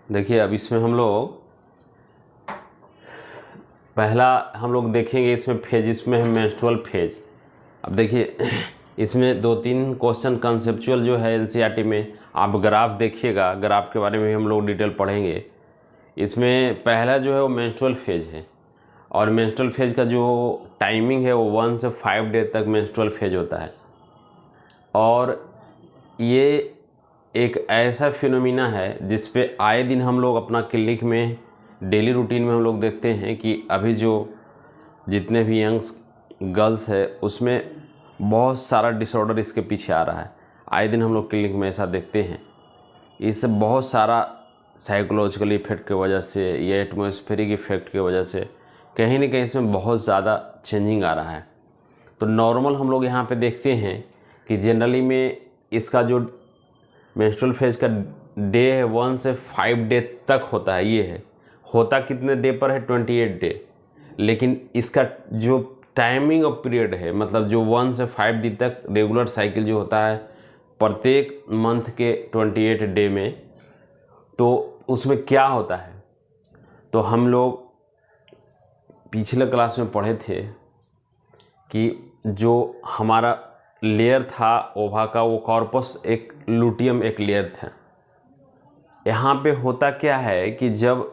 देखिए अब इसमें हम लोग देखेंगे इसमें फेज, इसमें है मेंस्ट्रुअल फेज। अब देखिए इसमें 2-3 क्वेश्चन कंसेप्चुअल जो है एनसीईआरटी में, आप ग्राफ देखिएगा, ग्राफ के बारे में भी हम लोग डिटेल पढ़ेंगे। इसमें पहला जो है वो मेंस्ट्रुअल फेज है, और मेंस्ट्रुअल फेज का जो टाइमिंग है वो 1 से 5 डे तक मेंस्ट्रुअल फेज होता है। और ये एक ऐसा फिनोमिना है जिस पे आए दिन हम लोग अपना क्लिनिक में डेली रूटीन में हम लोग देखते हैं कि अभी जो जितने भी यंग्स गर्ल्स है उसमें बहुत सारा डिसऑर्डर इसके पीछे आ रहा है। आए दिन हम लोग क्लिनिक में ऐसा देखते हैं। इससे बहुत सारा साइकोलॉजिकल इफेक्ट की वजह से या एटमॉस्फेरिक इफेक्ट की वजह से कहीं ना कहीं इसमें बहुत ज़्यादा चेंजिंग आ रहा है। तो नॉर्मल हम लोग यहाँ पे देखते हैं कि जनरली में इसका जो मेंस्ट्रुअल फेज का डे है 1 से 5 डे तक होता है। ये है, होता कितने डे पर है? 28 डे। लेकिन इसका जो टाइमिंग ऑफ पीरियड है, मतलब जो 1 से 5 दिन तक रेगुलर साइकिल जो होता है प्रत्येक मंथ के 28 डे में, तो उसमें क्या होता है? तो हम लोग पिछले क्लास में पढ़े थे कि जो हमारा लेयर था ओवा का, वो कॉर्पस एक लूटियम एक लेयर था। यहाँ पे होता क्या है कि जब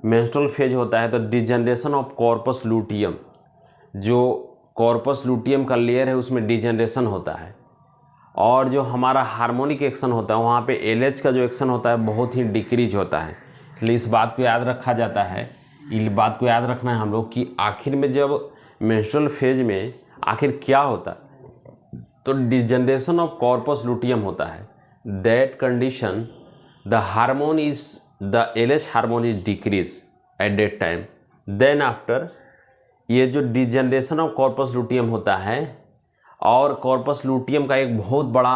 मेंस्ट्रुअल फेज होता है तो डिजनरेशन ऑफ कॉर्पस लूटियम, जो कॉर्पस लूटियम का लेयर है उसमें डिजनरेशन होता है। और जो हमारा हार्मोनिक एक्शन होता है वहाँ पे एलएच का जो एक्शन होता है बहुत ही डिक्रीज होता है। इसलिए इस बात को याद रखा जाता है, इस बात को याद रखना है हम लोग कि आखिर में जब मेंस्ट्रुअल फेज में आखिर क्या होता है, तो डिजनरेशन ऑफ कॉर्पस लूटियम होता है। That condition the hormone is the LH hormone is decrease at that time. Then after ये जो डिजनरेशन ऑफ कॉर्पस लूटियम होता है, और कॉर्पस लूटियम का एक बहुत बड़ा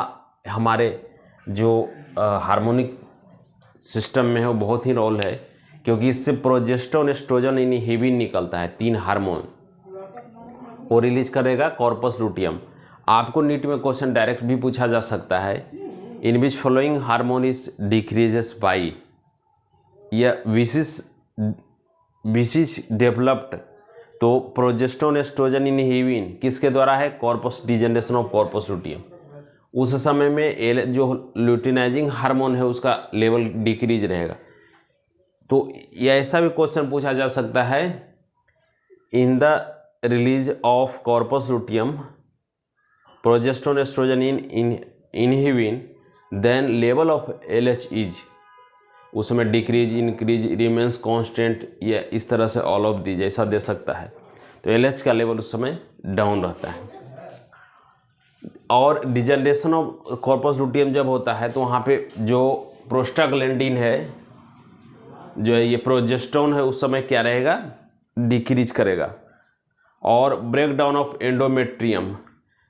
हमारे जो हार्मोनिक सिस्टम में है वो बहुत ही रोल है, क्योंकि इससे प्रोजेस्टेरोन एस्ट्रोजन इनहिबिन निकलता है। 3 हार्मोन वो रिलीज करेगा कॉर्पस लूटियम। आपको नीट में क्वेश्चन डायरेक्ट भी पूछा जा सकता है, in which following hormone is decreases by, या विशिष डेवलप्ड। तो प्रोजेस्टेरोन एस्ट्रोजन इनहिबिन किसके द्वारा है? Corpus, degeneration of corpus luteum. उस समय में जो ल्यूटिनाइजिंग हार्मोन है उसका लेवल डिक्रीज रहेगा। तो ये ऐसा भी क्वेश्चन पूछा जा सकता है, in the release of corpus luteum progesterone estrogen inhibin then level of LH is, उसमें डिक्रीज, इंक्रीज, रिमेंस कांस्टेंट, या इस तरह से ऑल ऑफ दीज ऐसा दे सकता है। तो एलएच का लेवल उस समय डाउन रहता है। और डिजनरेशन ऑफ कॉर्पस लूटियम जब होता है तो वहाँ पे जो प्रोस्टाग्लैंडिन है, जो है ये प्रोजेस्टेरोन है, उस समय क्या रहेगा? डिक्रीज करेगा। और break down of endometrium,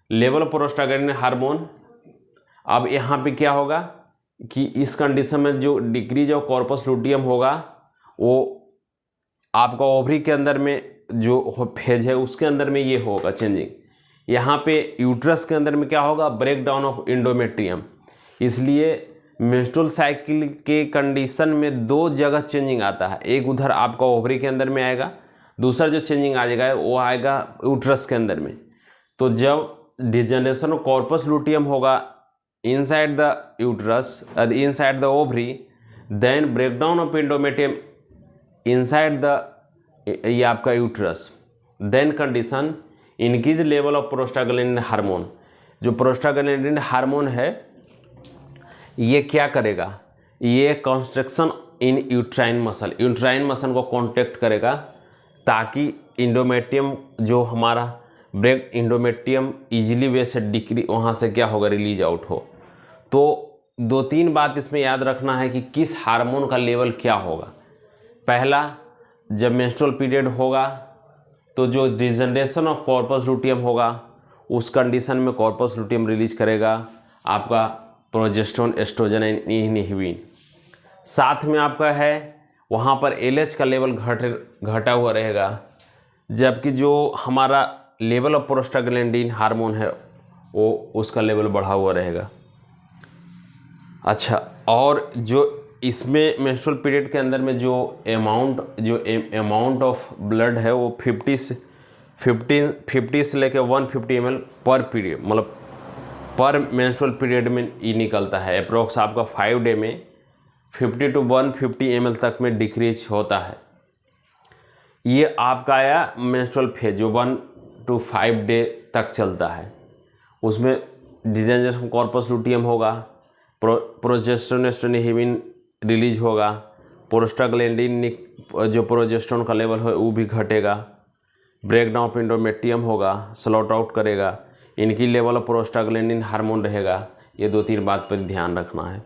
level of prostaglandin hormone. अब यहाँ पे क्या होगा कि इस कंडीशन में जो डिक्रीज ऑफ कॉर्पस लूटियम होगा वो आपका ओवरी के अंदर में जो फेज है उसके अंदर में ये होगा चेंजिंग। यहाँ पे यूट्रस के अंदर में क्या होगा? Break down of endometrium. इसलिए मेंस्ट्रुअल साइकिल के कंडीशन में 2 जगह चेंजिंग आता है। एक उधर आपका ओवरी के अंदर में आएगा, दूसरा जो चेंजिंग आ जाएगा वो आएगा यूट्रस के अंदर में। तो जब डिजनरेशन ऑफ कॉर्पस लूटियम होगा inside the uterus or inside the ovary, then breakdown of endometrium inside the ये आपका uterus, then condition increase level of prostaglandin hormone. जो प्रोस्टाग्लैंडिन हार्मोन है ये क्या करेगा? ये कंस्ट्रक्शन इन यूट्राइन मसल को कॉन्टेक्ट करेगा, ताकि इंडोमेट्रियम जो हमारा ब्रेक इंडोमेट्रियम इजीली वे से डिक्री वहाँ से क्या होगा? रिलीज आउट हो। तो 2-3 बात इसमें याद रखना है कि किस हार्मोन का लेवल क्या होगा। पहला, जब मेंस्ट्रुअल पीरियड होगा तो जो डिजनरेशन ऑफ कॉर्पस लूटियम होगा उस कंडीशन में कॉर्पस लूटियम रिलीज करेगा आपका प्रोजेस्टेरोन एस्ट्रोजन इनहिबिन। साथ में आपका है वहाँ पर एलएच का लेवल घटा हुआ रहेगा, जबकि जो हमारा लेवल ऑफ प्रोस्टाग्लैंडिन हार्मोन है वो उसका लेवल बढ़ा हुआ रहेगा। अच्छा, और जो इसमें मेंस्ट्रुअल पीरियड के अंदर में जो अमाउंट ऑफ ब्लड है वो 50 से लेकर 150 ml पर पीरियड, मतलब पर मेंस्ट्रुअल पीरियड में ये निकलता है। अप्रोक्स आपका 5 डे में 50 to 150 ml तक में डिक्रीज होता है। ये आपका आया मेंस्ट्रुअल फेज जो 1 to 5 डे तक चलता है। उसमें डिटेंशन कॉर्पस लुटियम होगा, प्रोजेस्टेरोन एस्ट्रोजन हीमिन रिलीज होगा, प्रोस्टाग्लैंडिन जो प्रोजेस्टेरोन का लेवल है वो भी घटेगा, ब्रेकडाउन ऑफ एंडोमेट्रियम होगा, स्लॉट आउट करेगा, इनकी लेवल ऑफ प्रोस्टाग्लैंडिन हार्मोन रहेगा। ये 2-3 बात पर ध्यान रखना है।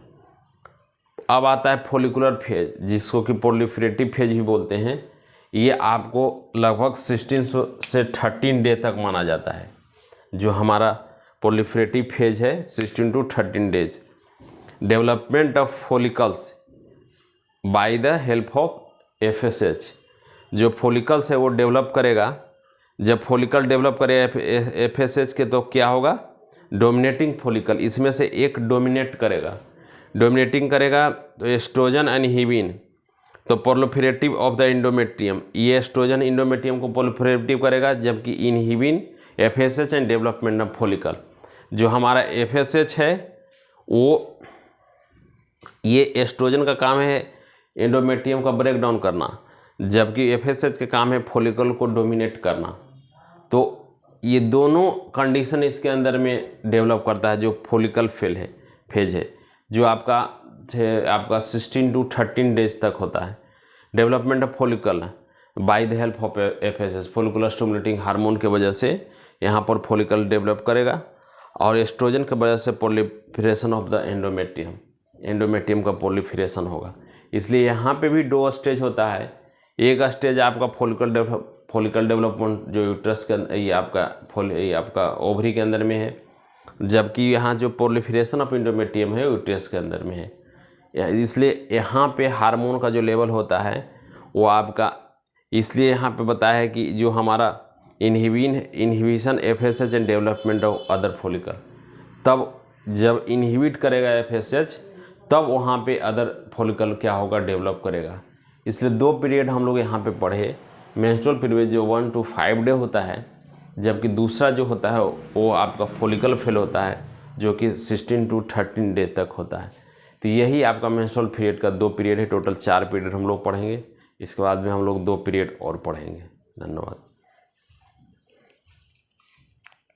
अब आता है फॉलिकुलर फेज, जिसको कि प्रोलिफरेटिव फेज भी बोलते हैं। ये आपको लगभग 16 से 13 डे तक माना जाता है। जो हमारा प्रोलिफरेटिव फेज है 16 to 13 days. Development of follicles by the help of FSH, जो फॉलिकल्स है वो डेवलप करेगा। जब फॉलिकल डेवलप करेगा FSH के तो क्या होगा, डोमिनेटिंग फॉलिकल, इसमें से एक डोमिनेट करेगा। डोमिनेटिंग करेगा तो एस्ट्रोजन एंड हीबिन, तो प्रोलिफरेटिव ऑफ द इंडोमेट्रियम, ये एस्ट्रोजन इंडोमेट्रियम को प्रोलिफरेटिव करेगा, जबकि inhibin FSH and development of follicle. जो हमारा FSH है वो ये एस्ट्रोजन का काम है एंडोमेट्रियम का ब्रेक डाउन करना, जबकि FSH का काम है फॉलिकल को डोमिनेट करना। तो ये दोनों कंडीशन इसके अंदर में डेवलप करता है जो फॉलिकल फेज है, जो आपका 16 to 13 डेज तक होता है। Development of follicle by the help of FSH, follicular stimulating hormone के वजह से यहाँ पर फॉलिकल डेवलप करेगा, और एस्ट्रोजन के वजह से प्रोलिफरेशन ऑफ द एंडोमेट्रियम का प्रोलिफरेशन होगा। इसलिए यहाँ पे भी 2 स्टेज होता है। एक स्टेज आपका फॉलिकल डेवलपमेंट जो यूट्रस के ये आपका ओवरी के अंदर में है, जबकि यहाँ जो प्रोलिफरेशन ऑफ एंडोमेट्रियम है यूट्रस के अंदर में है। इसलिए यहाँ पे हार्मोन का जो लेवल होता है वो आपका, इसलिए यहाँ पे बताया है कि जो हमारा inhibition FSH and development of other follicle, तब जब इनहिबिट करेगा FSH तब वहाँ पे अदर फॉलिकल क्या होगा, डेवलप करेगा। इसलिए 2 पीरियड हम लोग यहाँ पे पढ़े। मेंस्ट्रुअल पीरियड जो 1 to 5 डे होता है, जबकि दूसरा जो होता है वो आपका फॉलिकल फेल होता है जो कि 16 to 13 डे तक होता है। तो यही आपका मेंस्ट्रुअल पीरियड का 2 पीरियड है। टोटल 4 पीरियड हम लोग पढ़ेंगे। इसके बाद में हम लोग 2 पीरियड और पढ़ेंगे। धन्यवाद।